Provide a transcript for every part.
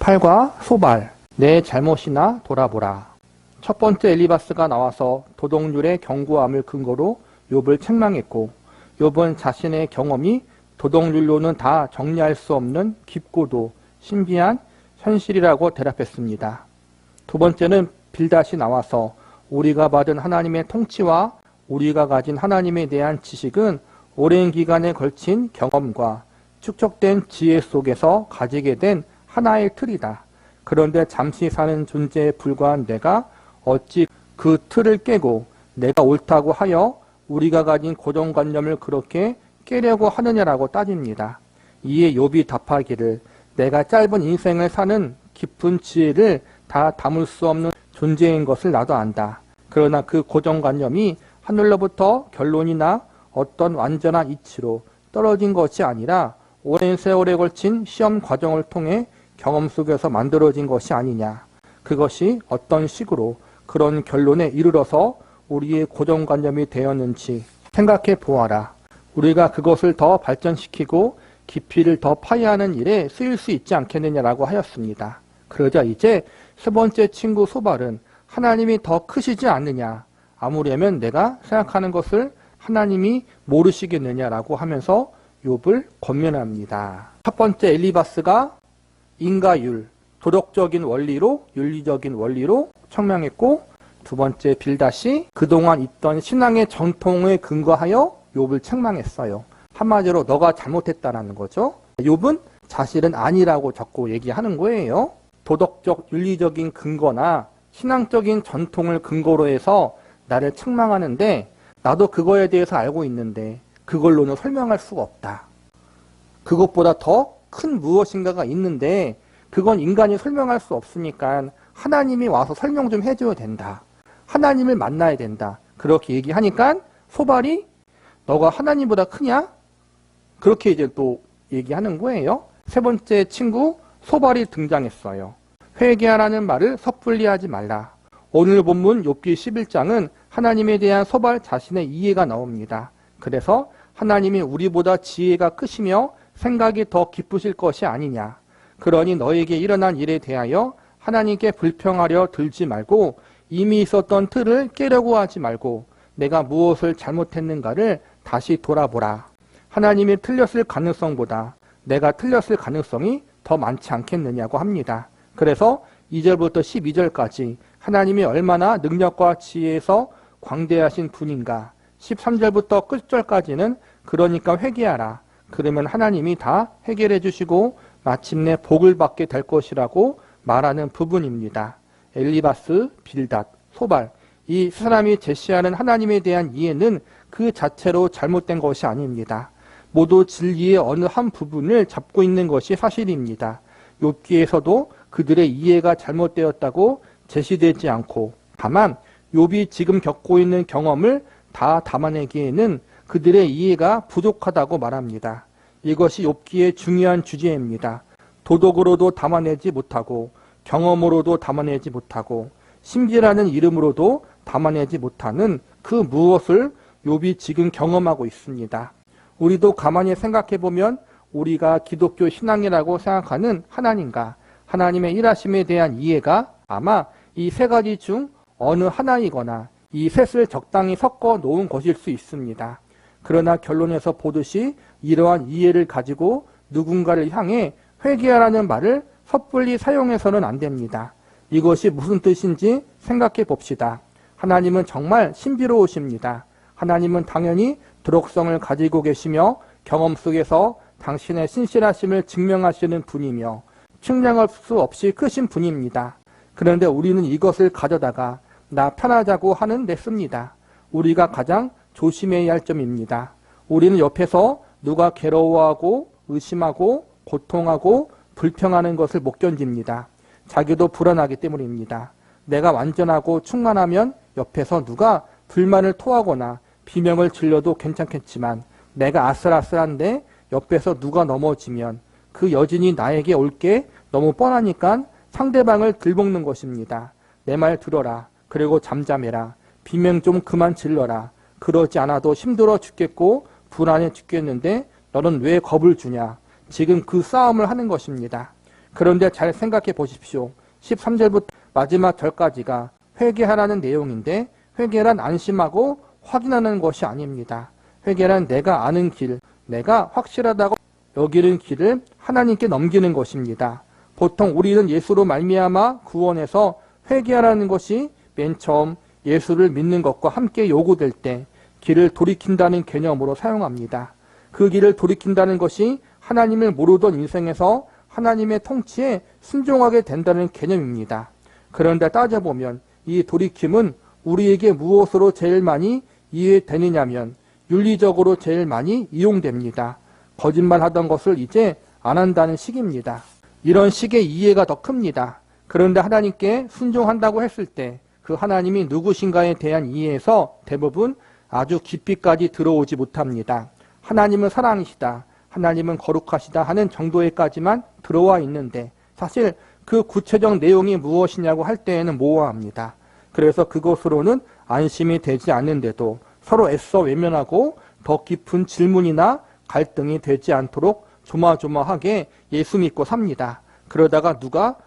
8과 소발, 내 잘못이나 돌아보라. 첫 번째 엘리바스가 나와서 도덕률의 견고함을 근거로 욥을 책망했고, 욥은 자신의 경험이 도덕률로는 다 정리할 수 없는 깊고도 신비한 현실이라고 대답했습니다. 두 번째는 빌닷이 나와서 우리가 받은 하나님의 통치와 우리가 가진 하나님에 대한 지식은 오랜 기간에 걸친 경험과 축적된 지혜 속에서 가지게 된 하나의 틀이다. 그런데 잠시 사는 존재에 불과한 내가 어찌 그 틀을 깨고 내가 옳다고 하여 우리가 가진 고정관념을 그렇게 깨려고 하느냐라고 따집니다. 이에 욥이 답하기를 내가 짧은 인생을 사는 깊은 지혜를 다 담을 수 없는 존재인 것을 나도 안다. 그러나 그 고정관념이 하늘로부터 결론이나 어떤 완전한 이치로 떨어진 것이 아니라 오랜 세월에 걸친 시험 과정을 통해 경험 속에서 만들어진 것이 아니냐. 그것이 어떤 식으로 그런 결론에 이르러서 우리의 고정관념이 되었는지 생각해 보아라. 우리가 그것을 더 발전시키고 깊이를 더 파헤하는 일에 쓰일 수 있지 않겠느냐라고 하였습니다. 그러자 이제 세 번째 친구 소발은 하나님이 더 크시지 않느냐. 아무려면 내가 생각하는 것을 하나님이 모르시겠느냐라고 하면서 욥을 권면합니다. 첫 번째 엘리바스가 인과율, 도덕적인 원리로 윤리적인 원리로 청명했고, 두 번째 빌닷이 그동안 있던 신앙의 전통에 근거하여 욥을 책망했어요. 한마디로 너가 잘못했다라는 거죠. 욥은 사실은 아니라고 자꾸 얘기하는 거예요. 도덕적 윤리적인 근거나 신앙적인 전통을 근거로 해서 나를 책망하는데 나도 그거에 대해서 알고 있는데 그걸로는 설명할 수가 없다. 그것보다 더 큰 무엇인가가 있는데 그건 인간이 설명할 수 없으니까 하나님이 와서 설명 좀 해줘야 된다. 하나님을 만나야 된다. 그렇게 얘기하니까 소발이 너가 하나님보다 크냐? 그렇게 이제 또 얘기하는 거예요. 세 번째 친구 소발이 등장했어요. 회개하라는 말을 섣불리 하지 말라. 오늘 본문 욥기 11장은 하나님에 대한 소발 자신의 이해가 나옵니다. 그래서 하나님이 우리보다 지혜가 크시며 생각이 더 깊으실 것이 아니냐. 그러니 너에게 일어난 일에 대하여 하나님께 불평하려 들지 말고 이미 있었던 틀을 깨려고 하지 말고 내가 무엇을 잘못했는가를 다시 돌아보라. 하나님이 틀렸을 가능성보다 내가 틀렸을 가능성이 더 많지 않겠느냐고 합니다. 그래서 2절부터 12절까지 하나님이 얼마나 능력과 지혜에서 광대하신 분인가. 13절부터 끝절까지는 그러니까 회개하라. 그러면 하나님이 다 해결해 주시고 마침내 복을 받게 될 것이라고 말하는 부분입니다. 엘리바스, 빌닷, 소발, 이 세 사람이 제시하는 하나님에 대한 이해는 그 자체로 잘못된 것이 아닙니다. 모두 진리의 어느 한 부분을 잡고 있는 것이 사실입니다. 욥기에서도 그들의 이해가 잘못되었다고 제시되지 않고 다만 욥이 지금 겪고 있는 경험을 다 담아내기에는 그들의 이해가 부족하다고 말합니다. 이것이 욥기의 중요한 주제입니다. 도덕으로도 담아내지 못하고 경험으로도 담아내지 못하고 신비라는 이름으로도 담아내지 못하는 그 무엇을 욥이 지금 경험하고 있습니다. 우리도 가만히 생각해보면 우리가 기독교 신앙이라고 생각하는 하나님과 하나님의 일하심에 대한 이해가 아마 이 세 가지 중 어느 하나이거나 이 셋을 적당히 섞어 놓은 것일 수 있습니다. 그러나 결론에서 보듯이 이러한 이해를 가지고 누군가를 향해 회개하라는 말을 섣불리 사용해서는 안 됩니다. 이것이 무슨 뜻인지 생각해 봅시다. 하나님은 정말 신비로우십니다. 하나님은 당연히 도덕성을 가지고 계시며 경험 속에서 당신의 신실하심을 증명하시는 분이며 측량할 수 없이 크신 분입니다. 그런데 우리는 이것을 가져다가 나 편하자고 하는 데 씁니다. 우리가 가장 조심해야 할 점입니다. 우리는 옆에서 누가 괴로워하고 의심하고 고통하고 불평하는 것을 못 견딥니다. 자기도 불안하기 때문입니다. 내가 완전하고 충만하면 옆에서 누가 불만을 토하거나 비명을 질러도 괜찮겠지만 내가 아슬아슬한데 옆에서 누가 넘어지면 그 여진이 나에게 올 게 너무 뻔하니까 상대방을 들볶는 것입니다. 내 말 들어라. 그리고 잠잠해라. 비명 좀 그만 질러라. 그러지 않아도 힘들어 죽겠고 불안해 죽겠는데 너는 왜 겁을 주냐. 지금 그 싸움을 하는 것입니다. 그런데 잘 생각해 보십시오. 13절부터 마지막 절까지가 회개하라는 내용인데 회개란 안심하고 확인하는 것이 아닙니다. 회개란 내가 아는 길, 내가 확실하다고 여기는 길을 하나님께 넘기는 것입니다. 보통 우리는 예수로 말미암아 구원해서 회개하라는 것이 맨 처음 예수를 믿는 것과 함께 요구될 때 길을 돌이킨다는 개념으로 사용합니다. 그 길을 돌이킨다는 것이 하나님을 모르던 인생에서 하나님의 통치에 순종하게 된다는 개념입니다. 그런데 따져보면 이 돌이킴은 우리에게 무엇으로 제일 많이 이해되느냐면 윤리적으로 제일 많이 이용됩니다. 거짓말하던 것을 이제 안 한다는 식입니다. 이런 식의 이해가 더 큽니다. 그런데 하나님께 순종한다고 했을 때 그 하나님이 누구신가에 대한 이해에서 대부분 아주 깊이까지 들어오지 못합니다. 하나님은 사랑이시다, 하나님은 거룩하시다 하는 정도에까지만 들어와 있는데 사실 그 구체적 내용이 무엇이냐고 할 때에는 모호합니다. 그래서 그것으로는 안심이 되지 않는데도 서로 애써 외면하고 더 깊은 질문이나 갈등이 되지 않도록 조마조마하게 예수 믿고 삽니다. 그러다가 누가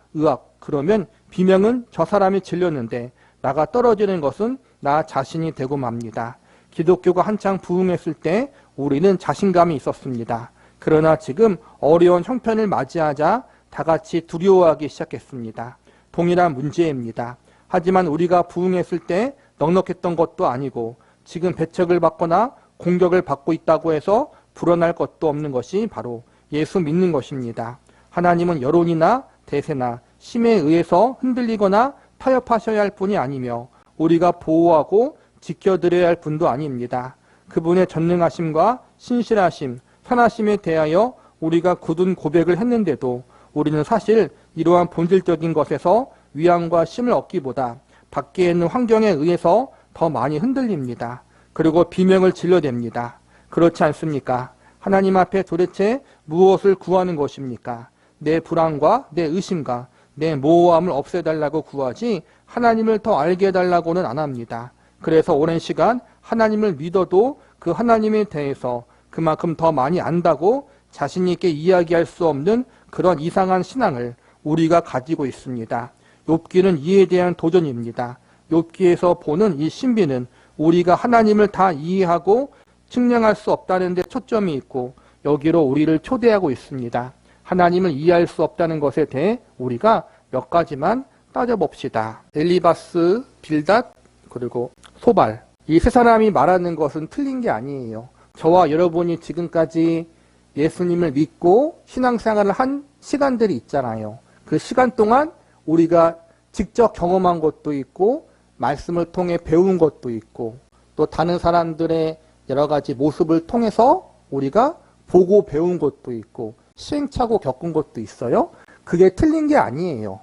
그러면 비명은 저 사람이 질렸는데 나가 떨어지는 것은 나 자신이 되고 맙니다. 기독교가 한창 부흥했을 때 우리는 자신감이 있었습니다. 그러나 지금 어려운 형편을 맞이하자 다 같이 두려워하기 시작했습니다. 동일한 문제입니다. 하지만 우리가 부흥했을 때 넉넉했던 것도 아니고 지금 배척을 받거나 공격을 받고 있다고 해서 불안할 것도 없는 것이 바로 예수 믿는 것입니다. 하나님은 여론이나 대세나 힘에 의해서 흔들리거나 타협하셔야 할 분이 아니며 우리가 보호하고 지켜드려야 할 분도 아닙니다. 그분의 전능하심과 신실하심, 선하심에 대하여 우리가 굳은 고백을 했는데도 우리는 사실 이러한 본질적인 것에서 위안과 힘을 얻기보다 밖에 있는 환경에 의해서 더 많이 흔들립니다. 그리고 비명을 질러댑니다. 그렇지 않습니까? 하나님 앞에 도대체 무엇을 구하는 것입니까? 내 불안과 내 의심과 내 모호함을 없애달라고 구하지 하나님을 더 알게 해달라고는 안 합니다. 그래서 오랜 시간 하나님을 믿어도 그 하나님에 대해서 그만큼 더 많이 안다고 자신 있게 이야기할 수 없는 그런 이상한 신앙을 우리가 가지고 있습니다. 욥기는 이에 대한 도전입니다. 욥기에서 보는 이 신비는 우리가 하나님을 다 이해하고 측량할 수 없다는 데 초점이 있고 여기로 우리를 초대하고 있습니다. 하나님을 이해할 수 없다는 것에 대해 우리가 몇 가지만 따져봅시다. 엘리바스, 빌닷, 그리고 소발. 이 세 사람이 말하는 것은 틀린 게 아니에요. 저와 여러분이 지금까지 예수님을 믿고 신앙생활을 한 시간들이 있잖아요. 그 시간 동안 우리가 직접 경험한 것도 있고 말씀을 통해 배운 것도 있고 또 다른 사람들의 여러 가지 모습을 통해서 우리가 보고 배운 것도 있고 시행착오 겪은 것도 있어요. 그게 틀린 게 아니에요.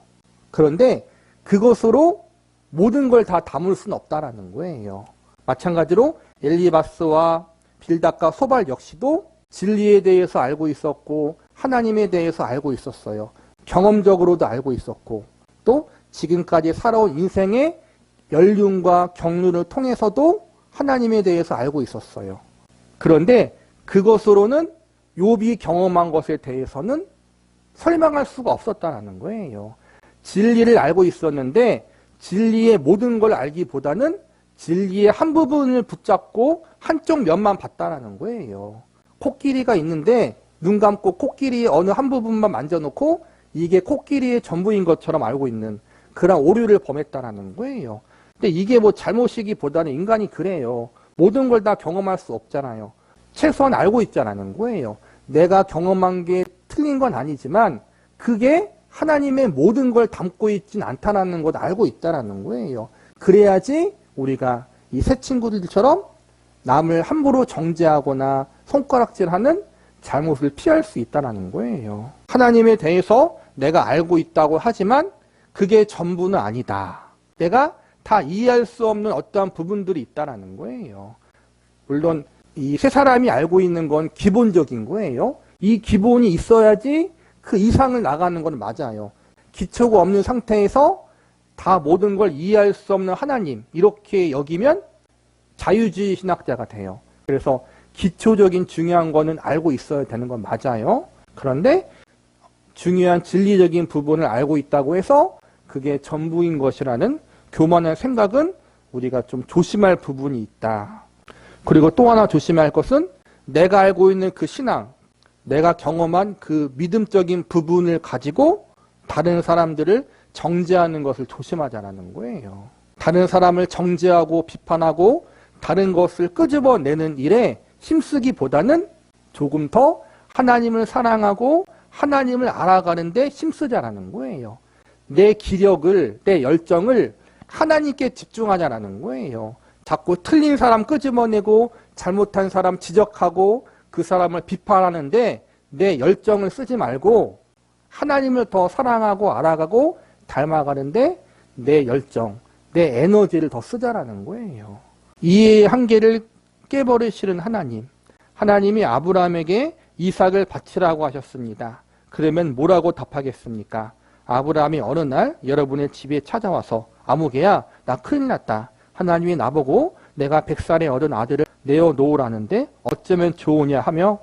그런데 그것으로 모든 걸 다 담을 수는 없다라는 거예요. 마찬가지로 엘리바스와 빌닷과 소발 역시도 진리에 대해서 알고 있었고 하나님에 대해서 알고 있었어요. 경험적으로도 알고 있었고 또 지금까지 살아온 인생의 연륜과 경륜을 통해서도 하나님에 대해서 알고 있었어요. 그런데 그것으로는 욥이 경험한 것에 대해서는 설명할 수가 없었다는 거예요. 진리를 알고 있었는데 진리의 모든 걸 알기보다는 진리의 한 부분을 붙잡고 한쪽 면만 봤다는 거예요. 코끼리가 있는데 눈 감고 코끼리의 어느 한 부분만 만져놓고 이게 코끼리의 전부인 것처럼 알고 있는 그런 오류를 범했다는 거예요. 근데 이게 뭐 잘못이기보다는 인간이 그래요. 모든 걸 다 경험할 수 없잖아요. 최소한 알고 있잖아는 거예요. 내가 경험한 게 틀린 건 아니지만 그게 하나님의 모든 걸 담고 있진 않다는 걸 알고 있다는 거예요. 그래야지 우리가 이 새 친구들처럼 남을 함부로 정죄하거나 손가락질하는 잘못을 피할 수 있다는 거예요. 하나님에 대해서 내가 알고 있다고 하지만 그게 전부는 아니다. 내가 다 이해할 수 없는 어떠한 부분들이 있다는 거예요. 물론 이 세 사람이 알고 있는 건 기본적인 거예요. 이 기본이 있어야지 그 이상을 나가는 건 맞아요. 기초가 없는 상태에서 다 모든 걸 이해할 수 없는 하나님 이렇게 여기면 자유주의 신학자가 돼요. 그래서 기초적인 중요한 거는 알고 있어야 되는 건 맞아요. 그런데 중요한 진리적인 부분을 알고 있다고 해서 그게 전부인 것이라는 교만한 생각은 우리가 좀 조심할 부분이 있다. 그리고 또 하나 조심해야 할 것은 내가 알고 있는 그 신앙, 내가 경험한 그 믿음적인 부분을 가지고 다른 사람들을 정죄하는 것을 조심하자라는 거예요. 다른 사람을 정죄하고 비판하고 다른 것을 끄집어내는 일에 힘쓰기보다는 조금 더 하나님을 사랑하고 하나님을 알아가는 데 힘쓰자라는 거예요. 내 기력을, 내 열정을 하나님께 집중하자라는 거예요. 자꾸 틀린 사람 끄집어내고 잘못한 사람 지적하고 그 사람을 비판하는데 내 열정을 쓰지 말고 하나님을 더 사랑하고 알아가고 닮아가는데 내 열정, 내 에너지를 더 쓰자라는 거예요. 이해의 한계를 깨버리시는 하나님. 하나님이 아브라함에게 이삭을 바치라고 하셨습니다. 그러면 뭐라고 답하겠습니까? 아브라함이 어느 날 여러분의 집에 찾아와서 아무개야 나 큰일 났다. 하나님이 나보고 내가 100살에 얻은 아들을 내어놓으라는데 어쩌면 좋으냐 하며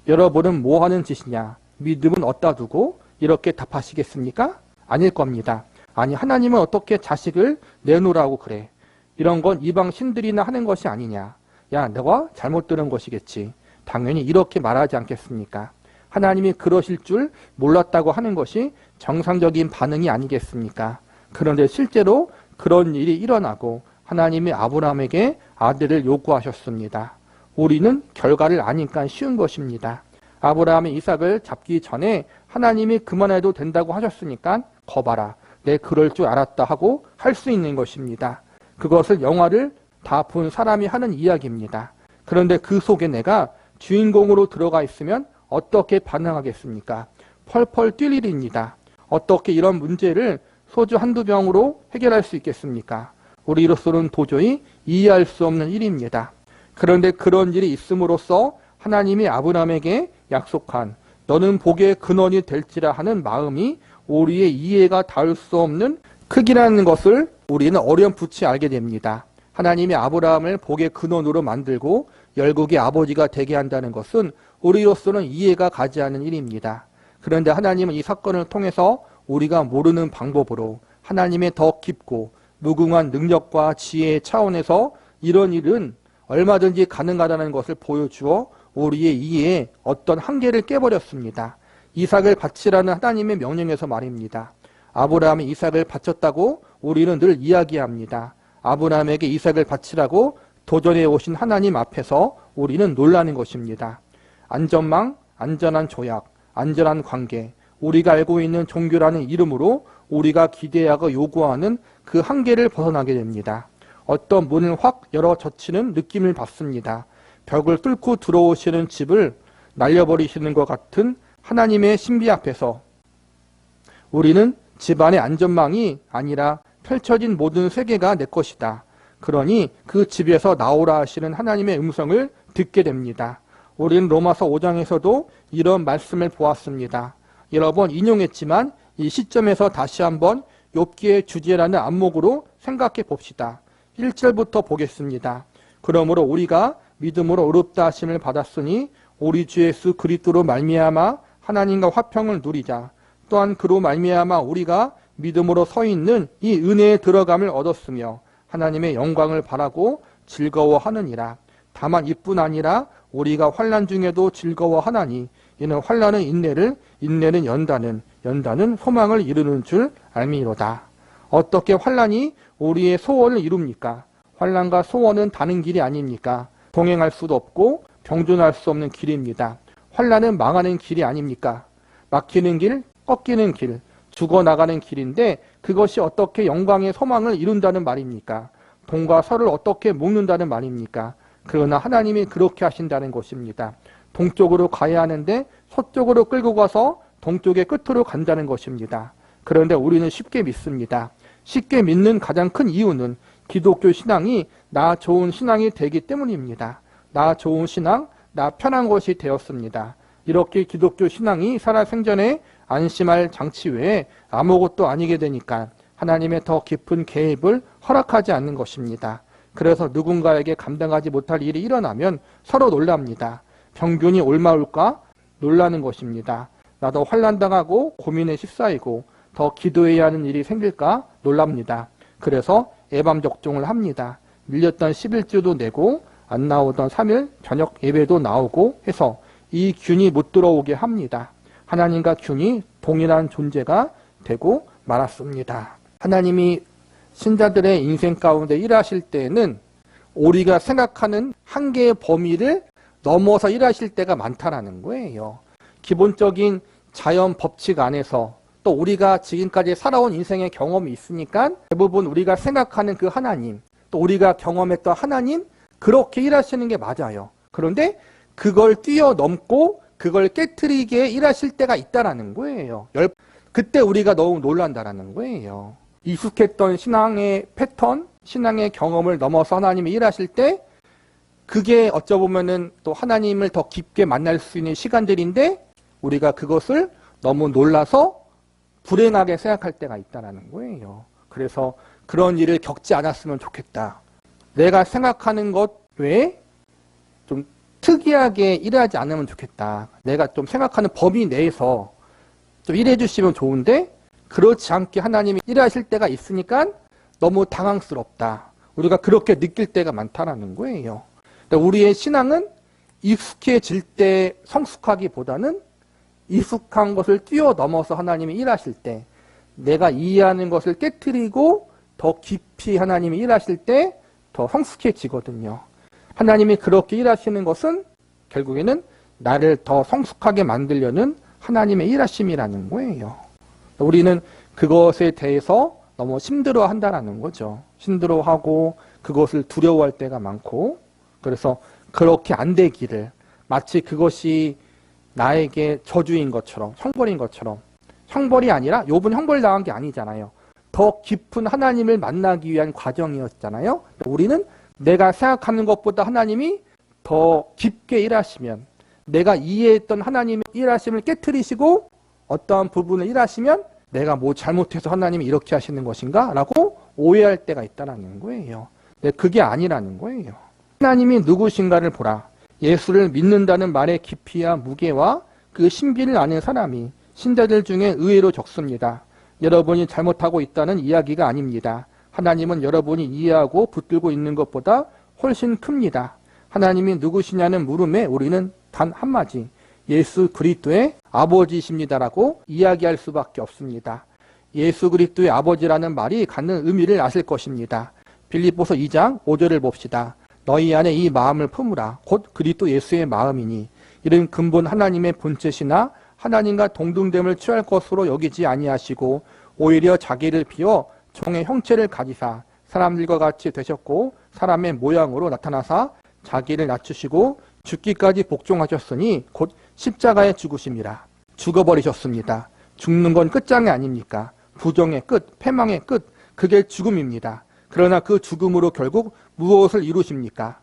여러분은 뭐 하는 짓이냐? 믿음은 어디다 두고 이렇게 답하시겠습니까? 아닐 겁니다. 아니 하나님은 어떻게 자식을 내놓으라고 그래? 이런 건 이방 신들이나 하는 것이 아니냐? 야 너가 잘못 들은 것이겠지. 당연히 이렇게 말하지 않겠습니까? 하나님이 그러실 줄 몰랐다고 하는 것이 정상적인 반응이 아니겠습니까? 그런데 실제로 그런 일이 일어나고 하나님이 아브라함에게 아들을 요구하셨습니다. 우리는 결과를 아니까 쉬운 것입니다. 아브라함이 이삭을 잡기 전에 하나님이 그만해도 된다고 하셨으니까 거봐라. 내 그럴 줄 알았다 하고 할 수 있는 것입니다. 그것을 영화를 다 본 사람이 하는 이야기입니다. 그런데 그 속에 내가 주인공으로 들어가 있으면 어떻게 반응하겠습니까? 펄펄 뛸 일입니다. 어떻게 이런 문제를 소주 한두 병으로 해결할 수 있겠습니까? 우리로서는 도저히 이해할 수 없는 일입니다. 그런데 그런 일이 있음으로써 하나님이 아브라함에게 약속한 너는 복의 근원이 될지라 하는 마음이 우리의 이해가 닿을 수 없는 크기라는 것을 우리는 어렴풋이 알게 됩니다. 하나님이 아브라함을 복의 근원으로 만들고 열국의 아버지가 되게 한다는 것은 우리로서는 이해가 가지 않는 일입니다. 그런데 하나님은 이 사건을 통해서 우리가 모르는 방법으로 하나님의 더 깊고 무궁한 능력과 지혜의 차원에서 이런 일은 얼마든지 가능하다는 것을 보여주어 우리의 이해에 어떤 한계를 깨버렸습니다. 이삭을 바치라는 하나님의 명령에서 말입니다. 아브라함이 이삭을 바쳤다고 우리는 늘 이야기합니다. 아브라함에게 이삭을 바치라고 도전해 오신 하나님 앞에서 우리는 놀라는 것입니다. 안전망, 안전한 조약, 안전한 관계, 우리가 알고 있는 종교라는 이름으로 우리가 기대하고 요구하는 그 한계를 벗어나게 됩니다. 어떤 문을 확 열어 젖히는 느낌을 받습니다. 벽을 뚫고 들어오시는 집을 날려버리시는 것 같은 하나님의 신비 앞에서 우리는 집안의 안전망이 아니라 펼쳐진 모든 세계가 내 것이다. 그러니 그 집에서 나오라 하시는 하나님의 음성을 듣게 됩니다. 우리는 로마서 5장에서도 이런 말씀을 보았습니다. 여러 번 인용했지만 이 시점에서 다시 한번 욥기의 주제라는 안목으로 생각해 봅시다. 1절부터 보겠습니다. 그러므로 우리가 믿음으로 의롭다 하심을 받았으니 우리 주 예수 그리스도로 말미암아 하나님과 화평을 누리자. 또한 그로 말미암아 우리가 믿음으로 서 있는 이 은혜에 들어감을 얻었으며 하나님의 영광을 바라고 즐거워하느니라. 다만 이뿐 아니라 우리가 환난 중에도 즐거워하나니 이는 환난은 인내를, 인내는 연단은, 연단은 소망을 이루는 줄 알미로다. 어떻게 환난이 우리의 소원을 이룹니까? 환난과 소원은 다른 길이 아닙니까? 동행할 수도 없고 병존할 수 없는 길입니다. 환난은 망하는 길이 아닙니까? 막히는 길, 꺾이는 길, 죽어나가는 길인데 그것이 어떻게 영광의 소망을 이룬다는 말입니까? 동과 서를 어떻게 묶는다는 말입니까? 그러나 하나님이 그렇게 하신다는 것입니다. 동쪽으로 가야 하는데 서쪽으로 끌고 가서 동쪽의 끝으로 간다는 것입니다. 그런데 우리는 쉽게 믿습니다. 쉽게 믿는 가장 큰 이유는 기독교 신앙이 나 좋은 신앙이 되기 때문입니다. 나 좋은 신앙, 나 편한 것이 되었습니다. 이렇게 기독교 신앙이 살아생전에 안심할 장치 외에 아무것도 아니게 되니까 하나님의 더 깊은 개입을 허락하지 않는 것입니다. 그래서 누군가에게 감당하지 못할 일이 일어나면 서로 놀랍니다. 병균이 옳마올까 놀라는 것입니다. 나도 환난당하고 고민에 휩싸이고 더 기도해야 하는 일이 생길까 놀랍니다. 그래서 예방접종을 합니다. 밀렸던 11주도 내고 안 나오던 3일 저녁 예배도 나오고 해서 이 균이 못 들어오게 합니다. 하나님과 균이 동일한 존재가 되고 말았습니다. 하나님이 신자들의 인생 가운데 일하실 때에는 우리가 생각하는 한계의 범위를 넘어서 일하실 때가 많다라는 거예요. 기본적인 자연 법칙 안에서 또 우리가 지금까지 살아온 인생의 경험이 있으니까 대부분 우리가 생각하는 그 하나님, 또 우리가 경험했던 하나님, 그렇게 일하시는 게 맞아요. 그런데 그걸 뛰어넘고 그걸 깨트리게 일하실 때가 있다라는 거예요. 그때 우리가 너무 놀란다라는 거예요. 익숙했던 신앙의 패턴, 신앙의 경험을 넘어서 하나님이 일하실 때 그게 어쩌보면은 또 하나님을 더 깊게 만날 수 있는 시간들인데 우리가 그것을 너무 놀라서 불행하게 생각할 때가 있다는 거예요. 그래서 그런 일을 겪지 않았으면 좋겠다. 내가 생각하는 것 외에 좀 특이하게 일하지 않으면 좋겠다. 내가 좀 생각하는 범위 내에서 좀 일해 주시면 좋은데 그렇지 않게 하나님이 일하실 때가 있으니까 너무 당황스럽다. 우리가 그렇게 느낄 때가 많다는 거예요. 우리의 신앙은 익숙해질 때 성숙하기보다는 익숙한 것을 뛰어넘어서 하나님이 일하실 때 내가 이해하는 것을 깨트리고 더 깊이 하나님이 일하실 때 더 성숙해지거든요. 하나님이 그렇게 일하시는 것은 결국에는 나를 더 성숙하게 만들려는 하나님의 일하심이라는 거예요. 우리는 그것에 대해서 너무 힘들어한다는 거죠. 힘들어하고 그것을 두려워할 때가 많고 그래서 그렇게 안 되기를 마치 그것이 나에게 저주인 것처럼 형벌인 것처럼 형벌이 아니라 욥은 형벌 당한 게 아니잖아요. 더 깊은 하나님을 만나기 위한 과정이었잖아요. 우리는 내가 생각하는 것보다 하나님이 더 깊게 일하시면 내가 이해했던 하나님의 일하심을 깨트리시고 어떠한 부분을 일하시면 내가 뭐 잘못해서 하나님이 이렇게 하시는 것인가? 라고 오해할 때가 있다는 거예요. 근데 그게 아니라는 거예요. 하나님이 누구신가를 보라. 예수를 믿는다는 말의 깊이와 무게와 그 신비를 아는 사람이 신자들 중에 의외로 적습니다. 여러분이 잘못하고 있다는 이야기가 아닙니다. 하나님은 여러분이 이해하고 붙들고 있는 것보다 훨씬 큽니다. 하나님이 누구시냐는 물음에 우리는 단 한마디 예수 그리스도의 아버지십니다라고 이야기할 수밖에 없습니다. 예수 그리스도의 아버지라는 말이 갖는 의미를 아실 것입니다. 빌립보서 2장 5절을 봅시다. 너희 안에 이 마음을 품으라. 곧 그리스도 예수의 마음이니 이는 근본 하나님의 본체시나 하나님과 동등됨을 취할 것으로 여기지 아니하시고 오히려 자기를 비워 종의 형체를 가지사 사람들과 같이 되셨고 사람의 모양으로 나타나사 자기를 낮추시고 죽기까지 복종하셨으니 곧 십자가에 죽으심이라. 죽어버리셨습니다. 죽는 건 끝장이 아닙니까? 부정의 끝, 패망의 끝, 그게 죽음입니다. 그러나 그 죽음으로 결국 무엇을 이루십니까?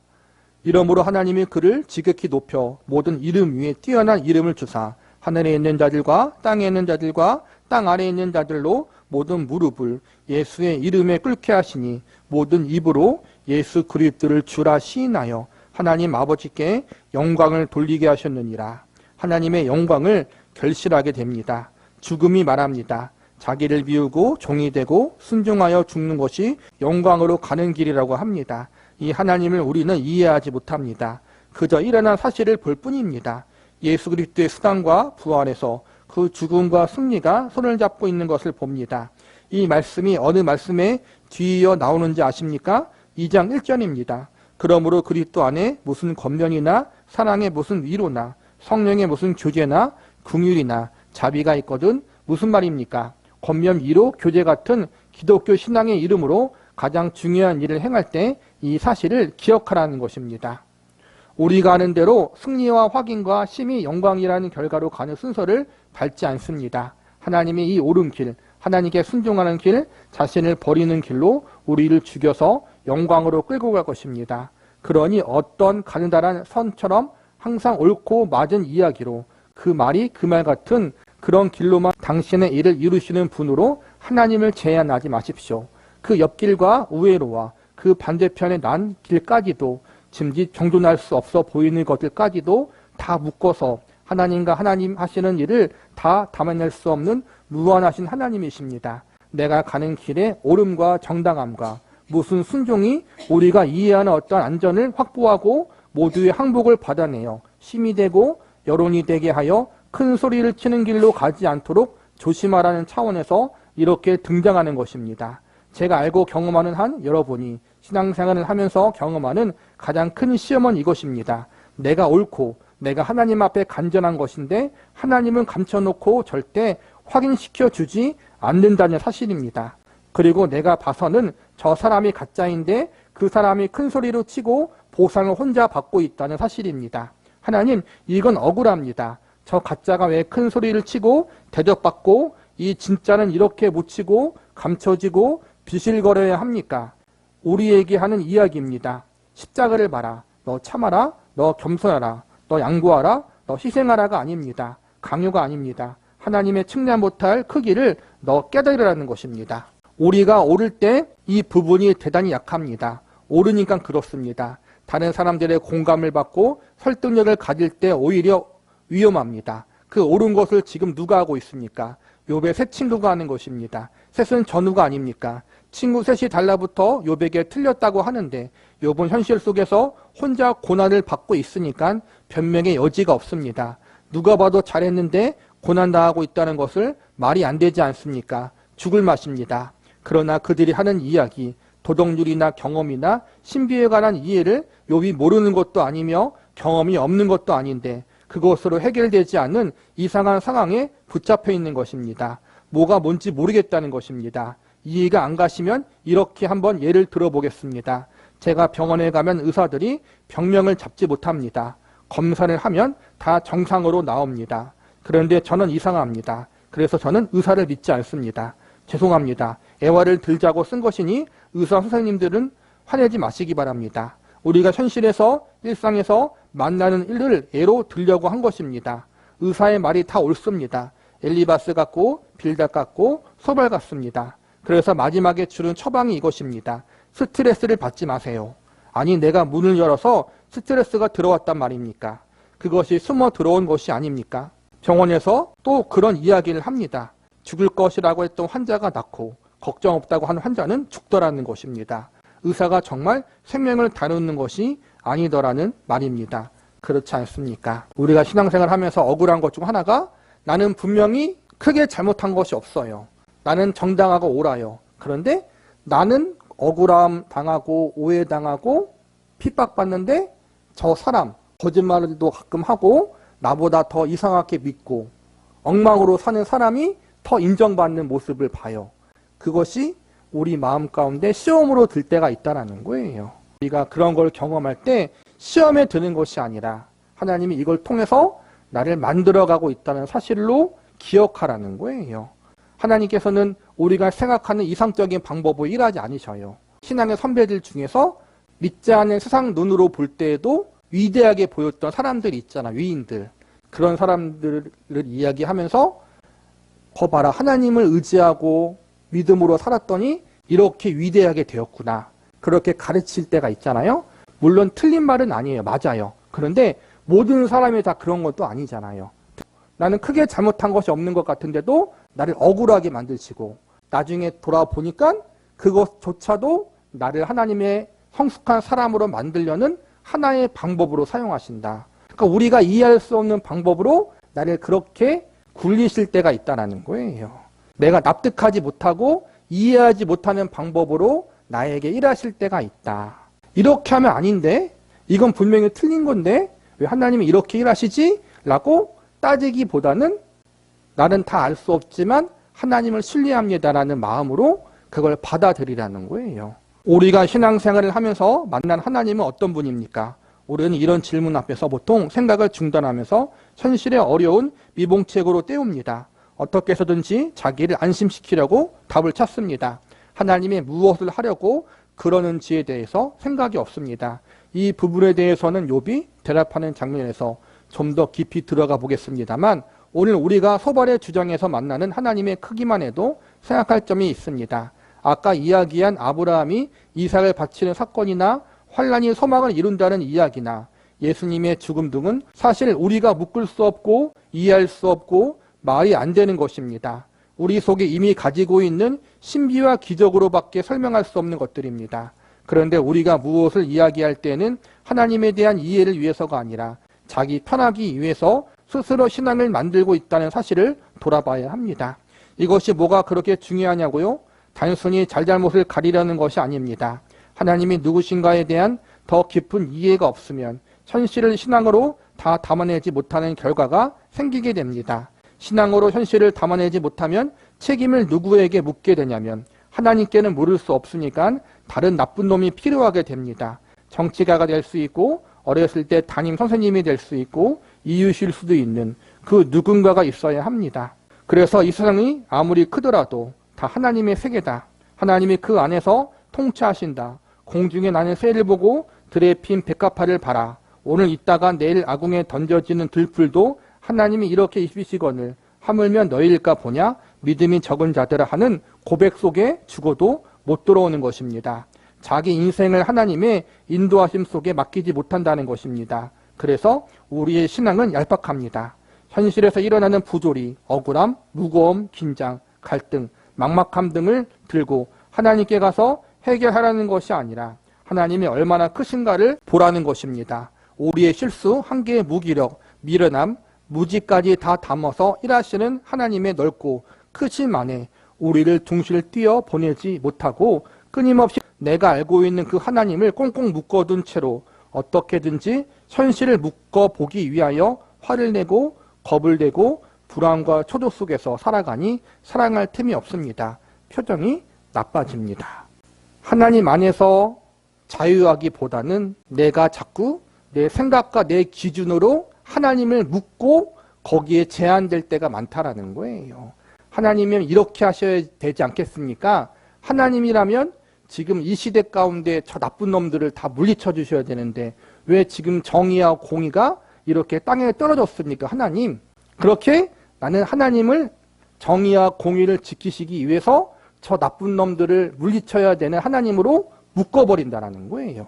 이러므로 하나님이 그를 지극히 높여 모든 이름 위에 뛰어난 이름을 주사 하늘에 있는 자들과 땅에 있는 자들과 땅 아래에 있는 자들로 모든 무릎을 예수의 이름에 꿇게 하시니 모든 입으로 예수 그리스도를 주라 시인하여 하나님 아버지께 영광을 돌리게 하셨느니라. 하나님의 영광을 결실하게 됩니다. 죽음이 말합니다. 자기를 비우고 종이 되고 순종하여 죽는 것이 영광으로 가는 길이라고 합니다. 이 하나님을 우리는 이해하지 못합니다. 그저 일어난 사실을 볼 뿐입니다. 예수 그리스도의 수단과 부활에서 그 죽음과 승리가 손을 잡고 있는 것을 봅니다. 이 말씀이 어느 말씀에 뒤이어 나오는지 아십니까? 2장 1절입니다. 그러므로 그리스도 안에 무슨 권면이나 사랑의 무슨 위로나 성령의 무슨 교제나 긍휼이나 자비가 있거든 무슨 말입니까? 권면, 위로, 교제 같은 기독교 신앙의 이름으로 가장 중요한 일을 행할 때 이 사실을 기억하라는 것입니다. 우리가 아는 대로 승리와 확인과 심히 영광이라는 결과로 가는 순서를 밟지 않습니다. 하나님이 이 옳은 길, 하나님께 순종하는 길, 자신을 버리는 길로 우리를 죽여서 영광으로 끌고 갈 것입니다. 그러니 어떤 가느다란 선처럼 항상 옳고 맞은 이야기로 그 말이 그 말 같은 그런 길로만 당신의 일을 이루시는 분으로 하나님을 제한하지 마십시오. 그 옆길과 우회로와 그 반대편의 난 길까지도 짐짓 정돈할 수 없어 보이는 것들까지도 다 묶어서 하나님과 하나님 하시는 일을 다 담아낼 수 없는 무한하신 하나님이십니다. 내가 가는 길에 옳음과 정당함과 무슨 순종이 우리가 이해하는 어떤 안전을 확보하고 모두의 항복을 받아내어 힘이 되고 여론이 되게 하여 큰 소리를 치는 길로 가지 않도록 조심하라는 차원에서 이렇게 등장하는 것입니다. 제가 알고 경험하는 한 여러분이 신앙생활을 하면서 경험하는 가장 큰 시험은 이것입니다. 내가 옳고 내가 하나님 앞에 간절한 것인데 하나님은 감춰놓고 절대 확인시켜 주지 않는다는 사실입니다. 그리고 내가 봐서는 저 사람이 가짜인데 그 사람이 큰 소리로 치고 보상을 혼자 받고 있다는 사실입니다. 하나님, 이건 억울합니다. 저 가짜가 왜 큰 소리를 치고 대접받고 이 진짜는 이렇게 묻히고 감춰지고 비실거려야 합니까? 우리에게 하는 이야기입니다. 십자가를 봐라. 너 참아라. 너 겸손하라. 너 양보하라. 너 희생하라가 아닙니다. 강요가 아닙니다. 하나님의 측량 못할 크기를 너 깨달으라는 것입니다. 우리가 오를 때 이 부분이 대단히 약합니다. 오르니까 그렇습니다. 다른 사람들의 공감을 받고 설득력을 가질 때 오히려 위험합니다. 그 옳은 것을 지금 누가 하고 있습니까? 욥의 세 친구가 하는 것입니다. 셋은 전우가 아닙니까? 친구 셋이 달라붙어 욥에게 틀렸다고 하는데 욥은 현실 속에서 혼자 고난을 받고 있으니까 변명의 여지가 없습니다. 누가 봐도 잘했는데 고난당하고 있다는 것을 말이 안 되지 않습니까? 죽을 맛입니다. 그러나 그들이 하는 이야기, 도덕률이나 경험이나 신비에 관한 이해를 욥이 모르는 것도 아니며 경험이 없는 것도 아닌데 그것으로 해결되지 않는 이상한 상황에 붙잡혀 있는 것입니다. 뭐가 뭔지 모르겠다는 것입니다. 이해가 안 가시면 이렇게 한번 예를 들어보겠습니다. 제가 병원에 가면 의사들이 병명을 잡지 못합니다. 검사를 하면 다 정상으로 나옵니다. 그런데 저는 이상합니다. 그래서 저는 의사를 믿지 않습니다. 죄송합니다. 애화를 들자고 쓴 것이니 의사 선생님들은 화내지 마시기 바랍니다. 우리가 현실에서 일상에서 만나는 일을 애로 들려고 한 것입니다. 의사의 말이 다 옳습니다. 엘리바스 같고 빌닷 같고 소발 같습니다. 그래서 마지막에 주는 처방이 이것입니다. 스트레스를 받지 마세요. 아니 내가 문을 열어서 스트레스가 들어왔단 말입니까? 그것이 숨어 들어온 것이 아닙니까? 병원에서 또 그런 이야기를 합니다. 죽을 것이라고 했던 환자가 낫고 걱정 없다고 한 환자는 죽더라는 것입니다. 의사가 정말 생명을 다루는 것이 아니더라는 말입니다. 그렇지 않습니까? 우리가 신앙생활 하면서 억울한 것 중 하나가 나는 분명히 크게 잘못한 것이 없어요. 나는 정당하고 옳아요. 그런데 나는 억울함 당하고 오해당하고 핍박받는데 저 사람 거짓말도 가끔 하고 나보다 더 이상하게 믿고 엉망으로 사는 사람이 더 인정받는 모습을 봐요. 그것이 우리 마음 가운데 시험으로 들 때가 있다는 거예요. 우리가 그런 걸 경험할 때 시험에 드는 것이 아니라 하나님이 이걸 통해서 나를 만들어가고 있다는 사실로 기억하라는 거예요. 하나님께서는 우리가 생각하는 이상적인 방법을 일하지 않으셔요. 신앙의 선배들 중에서 믿지 않는 세상 눈으로 볼 때에도 위대하게 보였던 사람들이 있잖아. 위인들. 그런 사람들을 이야기하면서 봐라 하나님을 의지하고 믿음으로 살았더니 이렇게 위대하게 되었구나. 그렇게 가르칠 때가 있잖아요. 물론 틀린 말은 아니에요. 맞아요. 그런데 모든 사람이 다 그런 것도 아니잖아요. 나는 크게 잘못한 것이 없는 것 같은데도 나를 억울하게 만드시고 나중에 돌아보니까 그것조차도 나를 하나님의 성숙한 사람으로 만들려는 하나의 방법으로 사용하신다. 그러니까 우리가 이해할 수 없는 방법으로 나를 그렇게 굴리실 때가 있다는 거예요. 내가 납득하지 못하고 이해하지 못하는 방법으로 나에게 일하실 때가 있다. 이렇게 하면 아닌데? 이건 분명히 틀린 건데? 왜 하나님이 이렇게 일하시지? 라고 따지기보다는 나는 다 알 수 없지만 하나님을 신뢰합니다라는 마음으로 그걸 받아들이라는 거예요. 우리가 신앙생활을 하면서 만난 하나님은 어떤 분입니까? 우리는 이런 질문 앞에서 보통 생각을 중단하면서 현실의 어려운 미봉책으로 때웁니다. 어떻게 해서든지 자기를 안심시키려고 답을 찾습니다. 하나님이 무엇을 하려고 그러는지에 대해서 생각이 없습니다. 이 부분에 대해서는 욥이 대답하는 장면에서 좀 더 깊이 들어가 보겠습니다만 오늘 우리가 소발의 주장에서 만나는 하나님의 크기만 해도 생각할 점이 있습니다. 아까 이야기한 아브라함이 이삭을 바치는 사건이나 환란이 소망을 이룬다는 이야기나 예수님의 죽음 등은 사실 우리가 묶을 수 없고 이해할 수 없고 말이 안 되는 것입니다. 우리 속에 이미 가지고 있는 신비와 기적으로밖에 설명할 수 없는 것들입니다. 그런데 우리가 무엇을 이야기할 때는 하나님에 대한 이해를 위해서가 아니라 자기 편하기 위해서 스스로 신앙을 만들고 있다는 사실을 돌아봐야 합니다. 이것이 뭐가 그렇게 중요하냐고요? 단순히 잘잘못을 가리려는 것이 아닙니다. 하나님이 누구신가에 대한 더 깊은 이해가 없으면 현실을 신앙으로 다 담아내지 못하는 결과가 생기게 됩니다. 신앙으로 현실을 담아내지 못하면 책임을 누구에게 묻게 되냐면 하나님께는 물을 수 없으니까 다른 나쁜 놈이 필요하게 됩니다. 정치가가 될 수 있고 어렸을 때 담임 선생님이 될 수 있고 이웃일 수도 있는 그 누군가가 있어야 합니다. 그래서 이 세상이 아무리 크더라도 다 하나님의 세계다. 하나님이 그 안에서 통치하신다. 공중에 나는 새를 보고 들에 핀 백합화를 봐라. 오늘 있다가 내일 아궁에 던져지는 들풀도 하나님이 이렇게 입히시거늘 하물며 너희일까 보냐? 믿음이 적은 자들아 하는 고백 속에 죽어도 못 들어오는 것입니다. 자기 인생을 하나님의 인도하심 속에 맡기지 못한다는 것입니다. 그래서 우리의 신앙은 얄팍합니다. 현실에서 일어나는 부조리, 억울함, 무거움, 긴장, 갈등, 막막함 등을 들고 하나님께 가서 해결하라는 것이 아니라 하나님이 얼마나 크신가를 보라는 것입니다. 우리의 실수, 한계의 무기력, 미련함, 무지까지 다 담아서 일하시는 하나님의 넓고 크신 안에 우리를 둥실 뛰어 보내지 못하고 끊임없이 내가 알고 있는 그 하나님을 꽁꽁 묶어둔 채로 어떻게든지 현실을 묶어보기 위하여 화를 내고 겁을 내고 불안과 초조 속에서 살아가니 사랑할 틈이 없습니다. 표정이 나빠집니다. 하나님 안에서 자유하기보다는 내가 자꾸 내 생각과 내 기준으로 하나님을 묶고 거기에 제한될 때가 많다라는 거예요. 하나님이면 이렇게 하셔야 되지 않겠습니까? 하나님이라면 지금 이 시대 가운데 저 나쁜 놈들을 다 물리쳐 주셔야 되는데 왜 지금 정의와 공의가 이렇게 땅에 떨어졌습니까? 하나님. 그렇게 나는 하나님을 정의와 공의를 지키시기 위해서 저 나쁜 놈들을 물리쳐야 되는 하나님으로 묶어버린다는 거예요.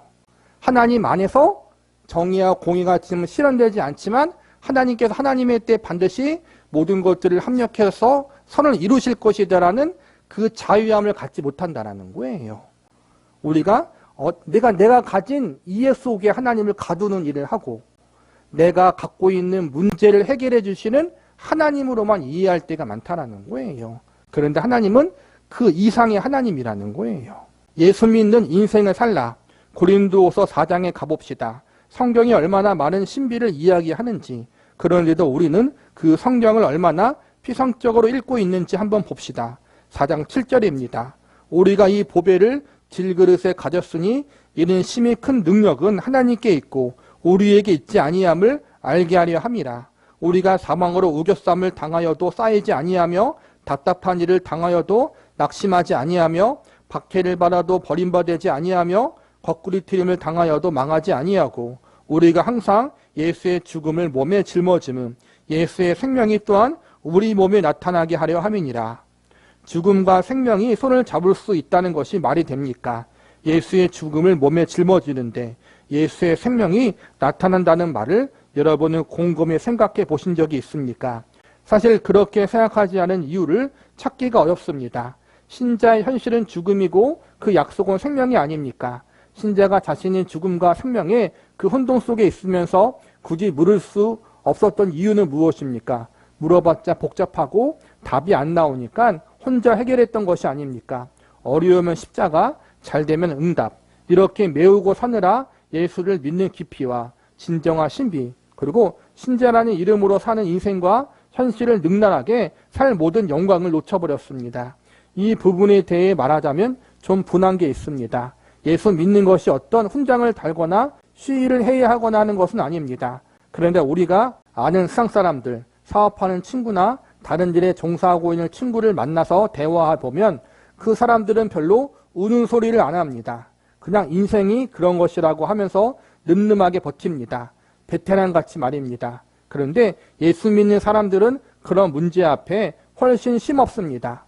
하나님 안에서 정의와 공의가 지금 실현되지 않지만 하나님께서 하나님의 때 반드시 모든 것들을 합력해서 선을 이루실 것이다라는 그 자유함을 갖지 못한다는 거예요. 우리가 내가 가진 이해 속에 하나님을 가두는 일을 하고 내가 갖고 있는 문제를 해결해 주시는 하나님으로만 이해할 때가 많다는 거예요. 그런데 하나님은 그 이상의 하나님이라는 거예요. 예수 믿는 인생을 살라. 고린도후서 4장에 가봅시다. 성경이 얼마나 많은 신비를 이야기하는지, 그런데도 우리는 그 성경을 얼마나 피상적으로 읽고 있는지 한번 봅시다. 4장 7절입니다. 우리가 이 보배를 질그릇에 가졌으니 이는 심히 큰 능력은 하나님께 있고 우리에게 있지 아니함을 알게 하려 함이라. 우리가 사망으로 우겨쌈을 당하여도 쌓이지 아니하며 답답한 일을 당하여도 낙심하지 아니하며 박해를 받아도 버림받지 아니하며 거꾸리 트림을 당하여도 망하지 아니하고 우리가 항상 예수의 죽음을 몸에 짊어짐은 예수의 생명이 또한 우리 몸에 나타나게 하려 함이니라. 죽음과 생명이 손을 잡을 수 있다는 것이 말이 됩니까? 예수의 죽음을 몸에 짊어지는데 예수의 생명이 나타난다는 말을 여러분은 곰곰이 생각해 보신 적이 있습니까? 사실 그렇게 생각하지 않은 이유를 찾기가 어렵습니다. 신자의 현실은 죽음이고 그 약속은 생명이 아닙니까? 신자가 자신의 죽음과 생명의 그 혼돈 속에 있으면서 굳이 물을 수 없었던 이유는 무엇입니까? 물어봤자 복잡하고 답이 안 나오니까 혼자 해결했던 것이 아닙니까? 어려우면 십자가, 잘 되면 응답. 이렇게 메우고 사느라 예수를 믿는 깊이와 진정한 신비, 그리고 신자라는 이름으로 사는 인생과 현실을 능란하게 살 모든 영광을 놓쳐버렸습니다. 이 부분에 대해 말하자면 좀 분한 게 있습니다. 예수 믿는 것이 어떤 훈장을 달거나 시위를 해야 하거나 하는 것은 아닙니다. 그런데 우리가 아는 세상 사람들, 사업하는 친구나 다른 일에 종사하고 있는 친구를 만나서 대화해보면 그 사람들은 별로 우는 소리를 안 합니다. 그냥 인생이 그런 것이라고 하면서 늠름하게 버팁니다. 베테랑같이 말입니다. 그런데 예수 믿는 사람들은 그런 문제 앞에 훨씬 심없습니다.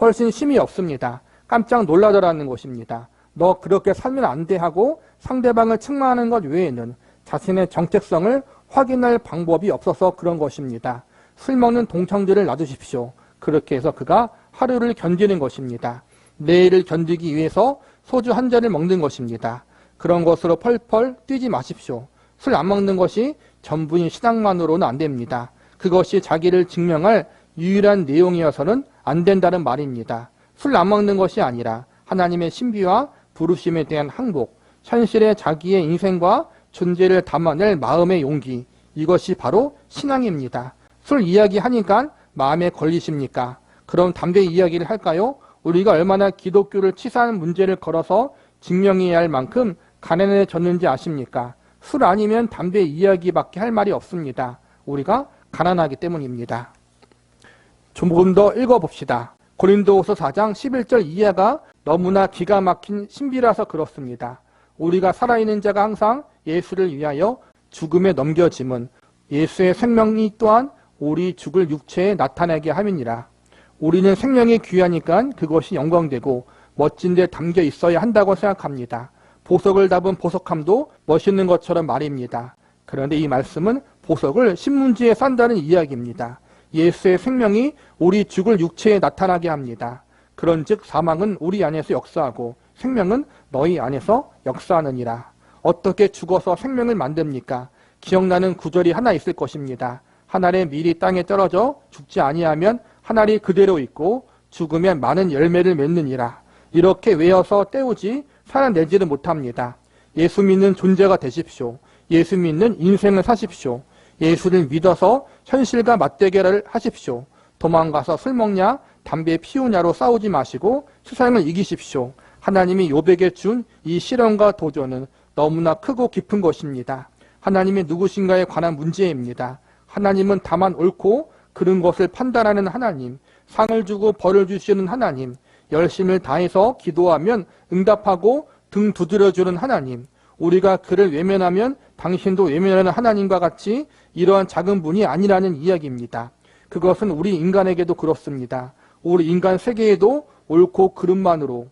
훨씬 심이 없습니다. 깜짝 놀라더라는 것입니다. 너 그렇게 살면 안 돼 하고 상대방을 책망하는 것 외에는 자신의 정체성을 확인할 방법이 없어서 그런 것입니다. 술 먹는 동창들을 놔두십시오. 그렇게 해서 그가 하루를 견디는 것입니다. 내일을 견디기 위해서 소주 한 잔을 먹는 것입니다. 그런 것으로 펄펄 뛰지 마십시오. 술 안 먹는 것이 전부인 신앙만으로는 안 됩니다. 그것이 자기를 증명할 유일한 내용이어서는 안 된다는 말입니다. 술 안 먹는 것이 아니라 하나님의 신비와 부르심에 대한 항복, 현실에 자기의 인생과 존재를 담아낼 마음의 용기, 이것이 바로 신앙입니다. 술 이야기하니까 마음에 걸리십니까? 그럼 담배 이야기를 할까요? 우리가 얼마나 기독교를 치사한 문제를 걸어서 증명해야 할 만큼 가난해졌는지 아십니까? 술 아니면 담배 이야기밖에 할 말이 없습니다. 우리가 가난하기 때문입니다. 조금 더 읽어봅시다. 고린도후서 4장 11절 이하가 너무나 기가 막힌 신비라서 그렇습니다. 우리가 살아있는 자가 항상 예수를 위하여 죽음에 넘겨짐은 예수의 생명이 또한 우리 죽을 육체에 나타나게 함이니라. 우리는 생명이 귀하니까 그것이 영광되고 멋진 데 담겨 있어야 한다고 생각합니다. 보석을 담은 보석함도 멋있는 것처럼 말입니다. 그런데 이 말씀은 보석을 신문지에 싼다는 이야기입니다. 예수의 생명이 우리 죽을 육체에 나타나게 합니다. 그런즉 사망은 우리 안에서 역사하고 생명은 너희 안에서 역사하느니라. 어떻게 죽어서 생명을 만듭니까? 기억나는 구절이 하나 있을 것입니다. 한 알의 밀이 땅에 떨어져 죽지 아니하면 한 알이 그대로 있고 죽으면 많은 열매를 맺느니라. 이렇게 외워서 때우지 살아내지를 못합니다. 예수 믿는 존재가 되십시오. 예수 믿는 인생을 사십시오. 예수를 믿어서 현실과 맞대결을 하십시오. 도망가서 술 먹냐 담배 피우냐로 싸우지 마시고 세상을 이기십시오. 하나님이 욥에게 준 이 시련과 도전은 너무나 크고 깊은 것입니다. 하나님이 누구신가에 관한 문제입니다. 하나님은 다만 옳고 그른 것을 판단하는 하나님, 상을 주고 벌을 주시는 하나님, 열심을 다해서 기도하면 응답하고 등 두드려주는 하나님, 우리가 그를 외면하면 당신도 외면하는 하나님과 같이 이러한 작은 분이 아니라는 이야기입니다. 그것은 우리 인간에게도 그렇습니다. 우리 인간 세계에도 옳고 그름만으로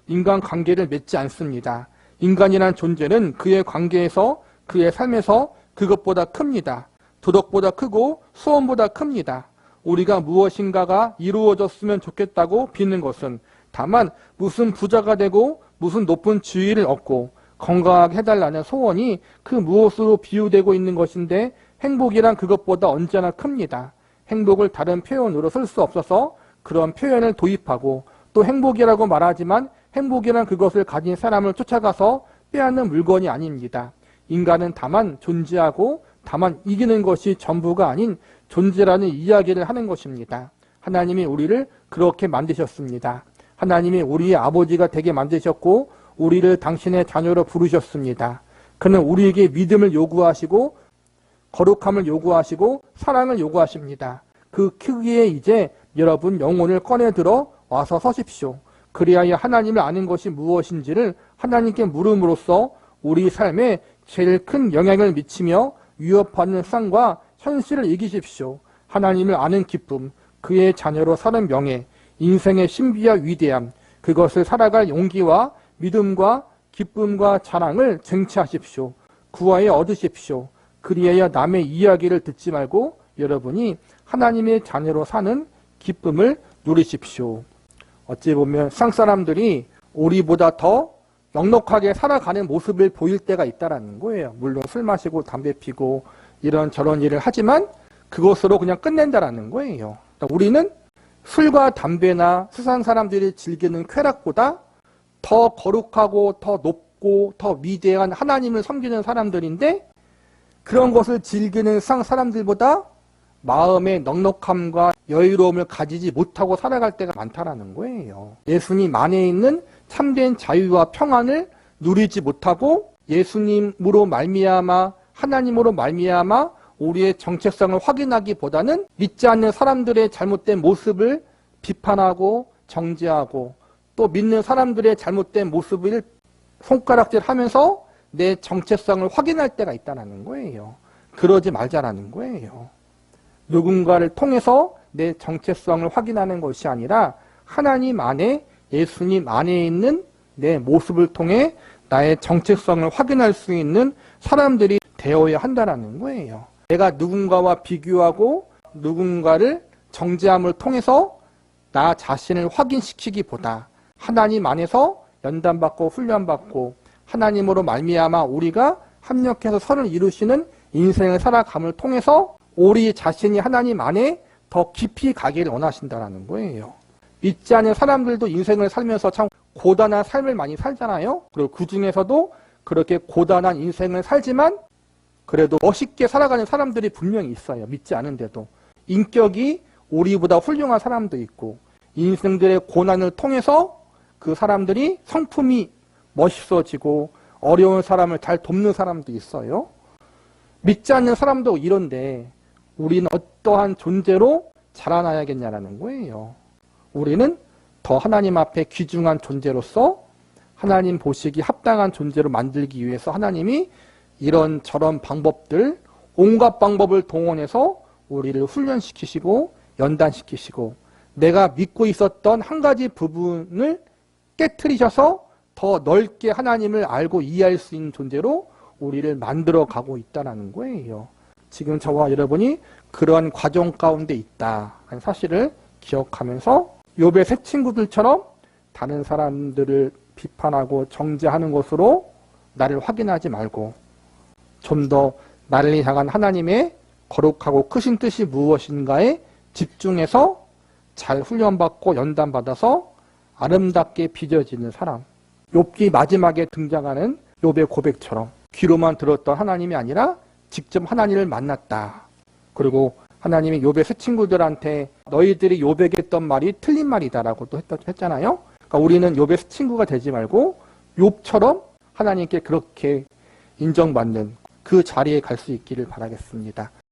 인간 관계를 맺지 않습니다. 인간이란 존재는 그의 관계에서 그의 삶에서 그것보다 큽니다. 도덕보다 크고 소원보다 큽니다. 우리가 무엇인가가 이루어졌으면 좋겠다고 비는 것은 다만 무슨 부자가 되고 무슨 높은 지위를 얻고 건강하게 해달라는 소원이 그 무엇으로 비유되고 있는 것인데 행복이란 그것보다 언제나 큽니다. 행복을 다른 표현으로 쓸 수 없어서 그런 표현을 도입하고 또 행복이라고 말하지만 행복이란 그것을 가진 사람을 쫓아가서 빼앗는 물건이 아닙니다. 인간은 다만 존재하고 다만 이기는 것이 전부가 아닌 존재라는 이야기를 하는 것입니다. 하나님이 우리를 그렇게 만드셨습니다. 하나님이 우리의 아버지가 되게 만드셨고 우리를 당신의 자녀로 부르셨습니다. 그는 우리에게 믿음을 요구하시고 거룩함을 요구하시고 사랑을 요구하십니다. 그 크기에 이제 여러분 영혼을 꺼내들어 와서 서십시오. 그리하여 하나님을 아는 것이 무엇인지를 하나님께 물음으로써 우리 삶에 제일 큰 영향을 미치며 위협하는 상과 현실을 이기십시오. 하나님을 아는 기쁨, 그의 자녀로 사는 명예, 인생의 신비와 위대함, 그것을 살아갈 용기와 믿음과 기쁨과 자랑을 쟁취하십시오. 구하여 얻으십시오. 그리하여 남의 이야기를 듣지 말고 여러분이 하나님의 자녀로 사는 기쁨을 누리십시오. 어찌 보면 세상 사람들이 우리보다 더 넉넉하게 살아가는 모습을 보일 때가 있다는 거예요. 물론 술 마시고 담배 피고 이런저런 일을 하지만 그것으로 그냥 끝낸다라는 거예요. 그러니까 우리는 술과 담배나 세상 사람들이 즐기는 쾌락보다 더 거룩하고 더 높고 더 위대한 하나님을 섬기는 사람들인데 그런 것을 즐기는 세상 사람들보다 마음의 넉넉함과 여유로움을 가지지 못하고 살아갈 때가 많다라는 거예요. 예수님 안에 있는 참된 자유와 평안을 누리지 못하고 예수님으로 말미암아 하나님으로 말미암아 우리의 정체성을 확인하기보다는 믿지 않는 사람들의 잘못된 모습을 비판하고 정죄하고 또 믿는 사람들의 잘못된 모습을 손가락질하면서 내 정체성을 확인할 때가 있다는 거예요. 그러지 말자라는 거예요. 누군가를 통해서 내 정체성을 확인하는 것이 아니라 하나님 안에 예수님 안에 있는 내 모습을 통해 나의 정체성을 확인할 수 있는 사람들이 되어야 한다는 거예요. 내가 누군가와 비교하고 누군가를 정죄함을 통해서 나 자신을 확인시키기보다 하나님 안에서 연단받고 훈련받고 하나님으로 말미암아 우리가 합력해서 선을 이루시는 인생을 살아감을 통해서 우리 자신이 하나님 안에 더 깊이 가기를 원하신다는 거예요. 믿지 않는 사람들도 인생을 살면서 참 고단한 삶을 많이 살잖아요. 그리고 그 중에서도 그렇게 고단한 인생을 살지만 그래도 멋있게 살아가는 사람들이 분명히 있어요. 믿지 않은데도. 인격이 우리보다 훌륭한 사람도 있고 인생들의 고난을 통해서 그 사람들이 성품이 멋있어지고 어려운 사람을 잘 돕는 사람도 있어요. 믿지 않는 사람도 이런데 우리는 어떠한 존재로 자라나야겠냐라는 거예요. 우리는 더 하나님 앞에 귀중한 존재로서 하나님 보시기 합당한 존재로 만들기 위해서 하나님이 이런 저런 방법들, 온갖 방법을 동원해서 우리를 훈련시키시고 연단시키시고 내가 믿고 있었던 한 가지 부분을 깨트리셔서 더 넓게 하나님을 알고 이해할 수 있는 존재로 우리를 만들어 가고 있다는 거예요. 지금 저와 여러분이 그러한 과정 가운데 있다는 사실을 기억하면서 욥의 새 친구들처럼 다른 사람들을 비판하고 정죄하는 것으로 나를 확인하지 말고 좀 더 나를 향한 하나님의 거룩하고 크신 뜻이 무엇인가에 집중해서 잘 훈련받고 연단받아서 아름답게 빚어지는 사람. 욥기 마지막에 등장하는 욥의 고백처럼 귀로만 들었던 하나님이 아니라 직접 하나님을 만났다. 그리고 하나님이 욥의 새 친구들한테 너희들이 욥에게 했던 말이 틀린 말이다라고 또 했잖아요. 그러니까 우리는 욥의 새 친구가 되지 말고 욥처럼 하나님께 그렇게 인정받는 그 자리에 갈 수 있기를 바라겠습니다.